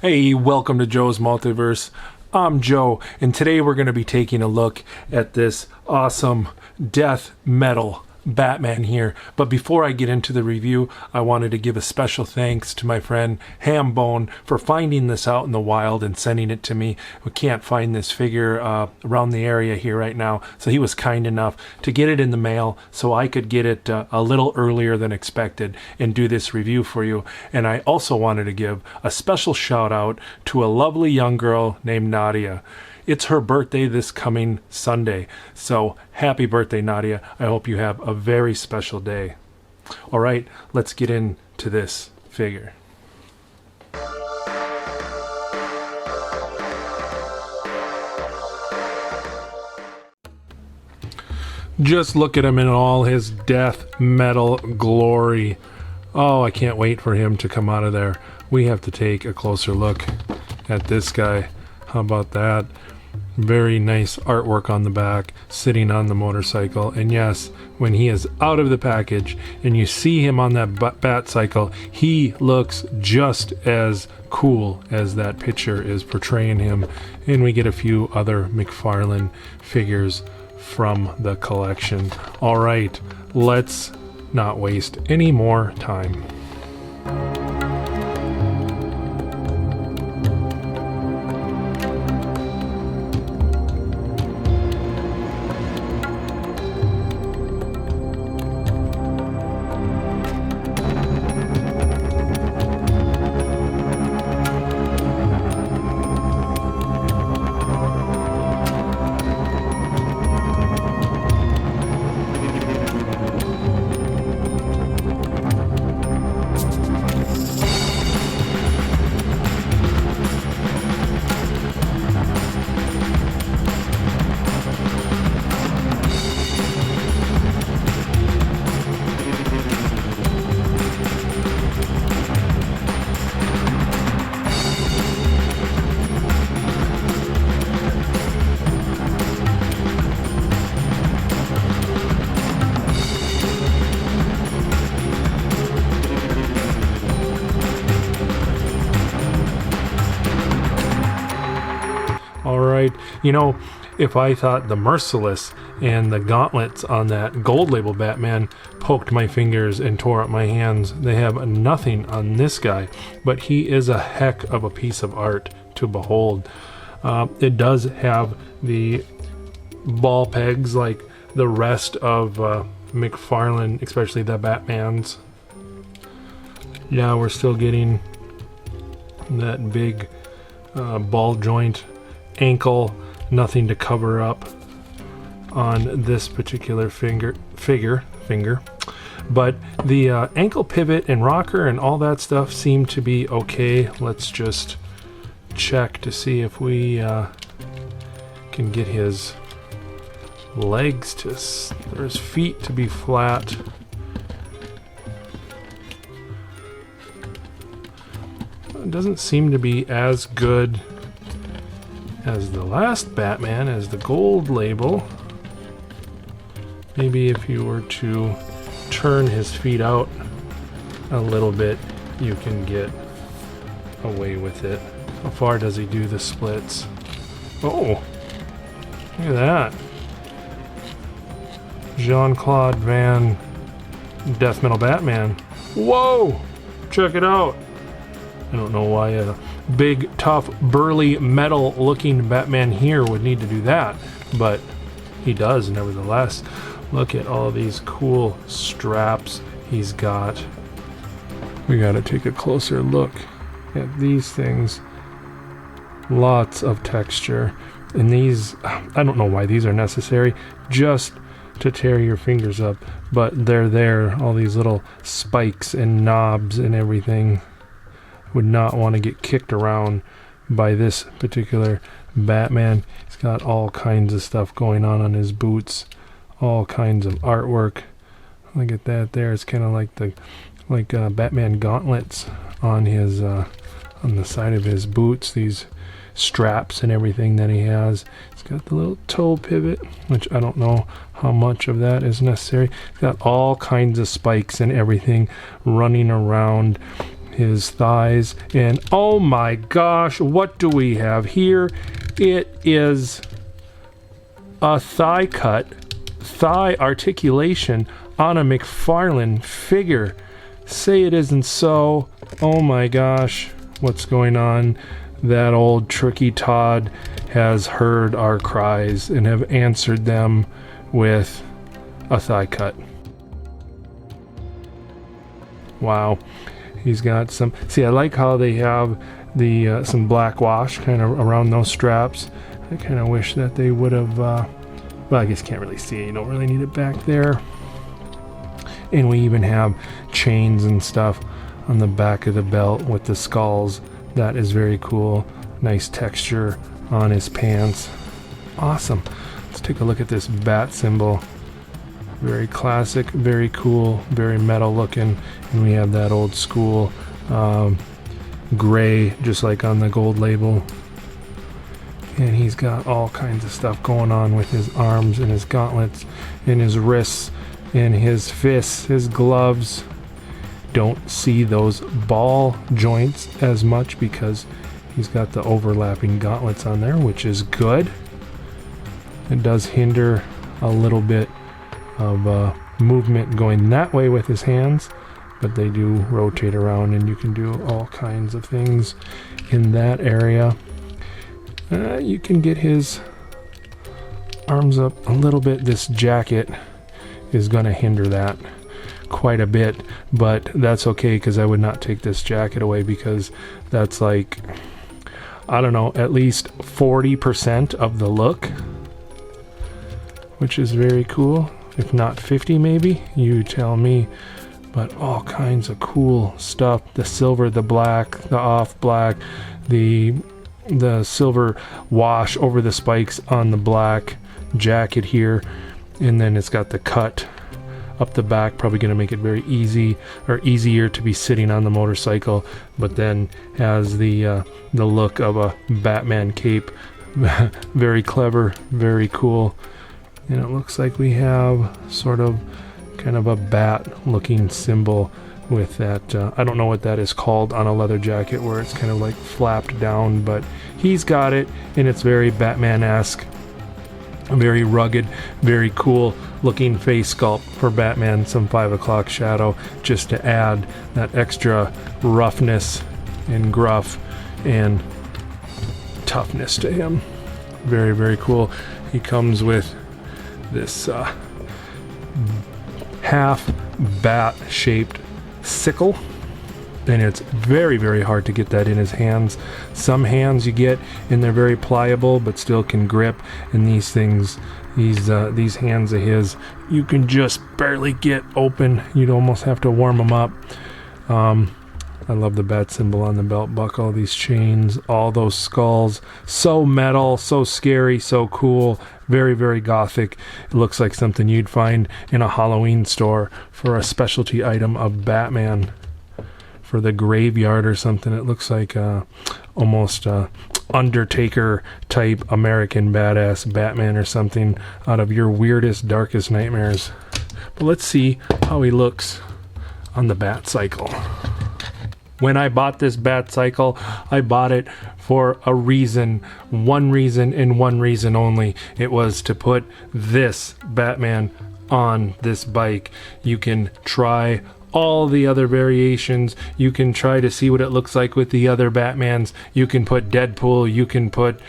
Hey, welcome to Joe's Multiverse. I'm Joe, and today we're going to be taking a look at this awesome Death Metal Batman here. But before I get into the review, I wanted to give a special thanks to my friend Hambone for finding this out in the wild and sending it to me. We can't find this figure around the area here right now, so he was kind enough to get it in the mail so I could get it a little earlier than expected and do this review for you. And I also wanted to give a special shout out to a lovely young girl named Nadia. It's her birthday this coming Sunday, so happy birthday, Nadia. I hope you have a very special day. All right, let's get into this figure. Just look at him in all his death metal glory. Oh, I can't wait for him to come out of there. We have to take a closer look at this guy. How about that? Very nice artwork on the back, sitting on the motorcycle. And yes, when he is out of the package and you see him on that Batcycle, he looks just as cool as that picture is portraying him. And we get a few other McFarlane figures from the collection. All right, let's not waste any more time. Alright, you know, if I thought the Merciless and the gauntlets on that gold label Batman poked my fingers and tore up my hands, they have nothing on this guy, but he is a heck of a piece of art to behold. It does have the ball pegs like the rest of McFarlane, especially the Batmans. Yeah, we're still getting that big ball joint ankle, nothing to cover up on this particular finger, but the ankle pivot and rocker and all that stuff seem to be okay. Let's just check to see if we can get his legs or his feet to be flat. It doesn't seem to be as good as the last Batman, as the gold label. Maybe if you were to turn his feet out a little bit, you can get away with it. How far does he do the splits? Oh, look at that. Jean-Claude Van Death Metal Batman. Whoa! Check it out. I don't know why a big, tough, burly, metal-looking Batman here would need to do that, but he does nevertheless. Look at all these cool straps he's got. We gotta take a closer look at these things. Lots of texture. And these, I don't know why these are necessary, just to tear your fingers up, but they're there. All these little spikes and knobs and everything. Would not want to get kicked around by this particular Batman. He's got all kinds of stuff going on his boots, all kinds of artwork. Look at that there. It's kind of like Batman gauntlets on his on the side of his boots. These straps and everything that he has. He's got the little toe pivot, which I don't know how much of that is necessary. He's got all kinds of spikes and everything running around his thighs. And oh my gosh, what do we have here? It is a thigh cut, thigh articulation on a McFarlane figure. Say it isn't so. Oh my gosh, what's going on? That old tricky Todd has heard our cries and have answered them with a thigh cut. Wow. He's got some, see, I like how they have the some black wash kind of around those straps. I kind of wish that they would have, well, I guess you can't really see it. You don't really need it back there. And we even have chains and stuff on the back of the belt with the skulls. That is very cool. Nice texture on his pants. Awesome. Let's take a look at this bat symbol. Very classic, very cool, very metal looking. And we have that old school gray, just like on the gold label. And he's got all kinds of stuff going on with his arms and his gauntlets and his wrists and his fists, his gloves. Don't see those ball joints as much because he's got the overlapping gauntlets on there, which is good. It does hinder a little bit of movement going that way with his hands, but they do rotate around and you can do all kinds of things in that area. You can get his arms up a little bit. This jacket is going to hinder that quite a bit, but that's okay because I would not take this jacket away because that's like, I don't know, at least 40% of the look, which is very cool. If not 50 maybe, you tell me. But all kinds of cool stuff. The silver, the black, the off black, the silver wash over the spikes on the black jacket here, and then it's got the cut up the back, probably going to make it very easy or easier to be sitting on the motorcycle, but then has the look of a Batman cape. Very clever, very cool. And it looks like we have sort of kind of a bat looking symbol with that, I don't know what that is called on a leather jacket where it's kind of like flapped down, but he's got it and it's very Batman-esque, very rugged, very cool looking face sculpt for Batman, some 5 o'clock shadow, just to add that extra roughness and gruff and toughness to him. Very, very cool. He comes with this half bat shaped sickle, and it's very, very hard to get that in his hands. Some hands you get and they're very pliable but still can grip, and these things, these hands of his, you can just barely get open. You'd almost have to warm them up. I love the bat symbol on the belt buckle, these chains, all those skulls. So metal, so scary, so cool. Very, very gothic. It looks like something you'd find in a Halloween store for a specialty item of Batman. For the graveyard or something. It looks like almost Undertaker type American badass Batman or something out of your weirdest, darkest nightmares. But let's see how he looks on the Batcycle. When I bought this Batcycle, I bought it for a reason, one reason and one reason only. It was to put this Batman on this bike. You can try all the other variations. You can try to see what it looks like with the other Batmans. You can put Deadpool, you can put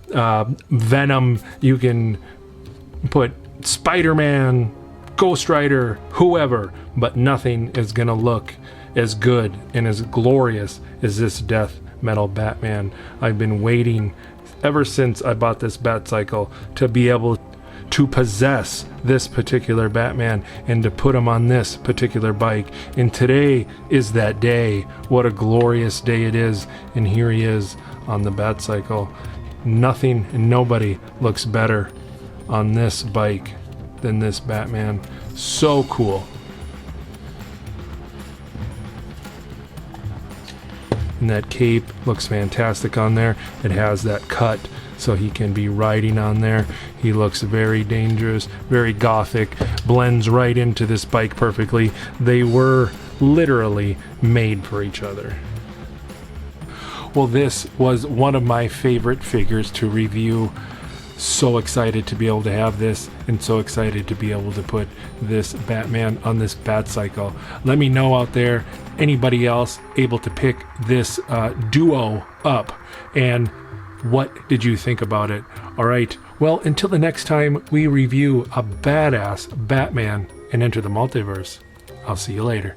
Venom, you can put Spider-Man, Ghost Rider, whoever, but nothing is gonna look as good and as glorious as this Death Metal Batman. I've been waiting ever since I bought this Batcycle to be able to possess this particular Batman and to put him on this particular bike. And today is that day. What a glorious day it is. And here he is on the Batcycle. Nothing and nobody looks better on this bike than this Batman. So cool. And that cape looks fantastic on there. It has that cut so he can be riding on there. He looks very dangerous, very gothic, blends right into this bike perfectly. They were literally made for each other. Well, this was one of my favorite figures to review. So excited to be able to have this, and so excited to be able to put this Batman on this Batcycle. Let me know out there, anybody else able to pick this duo up, and what did you think about it? All right, well, until the next time we review a badass Batman and enter the multiverse, I'll see you later.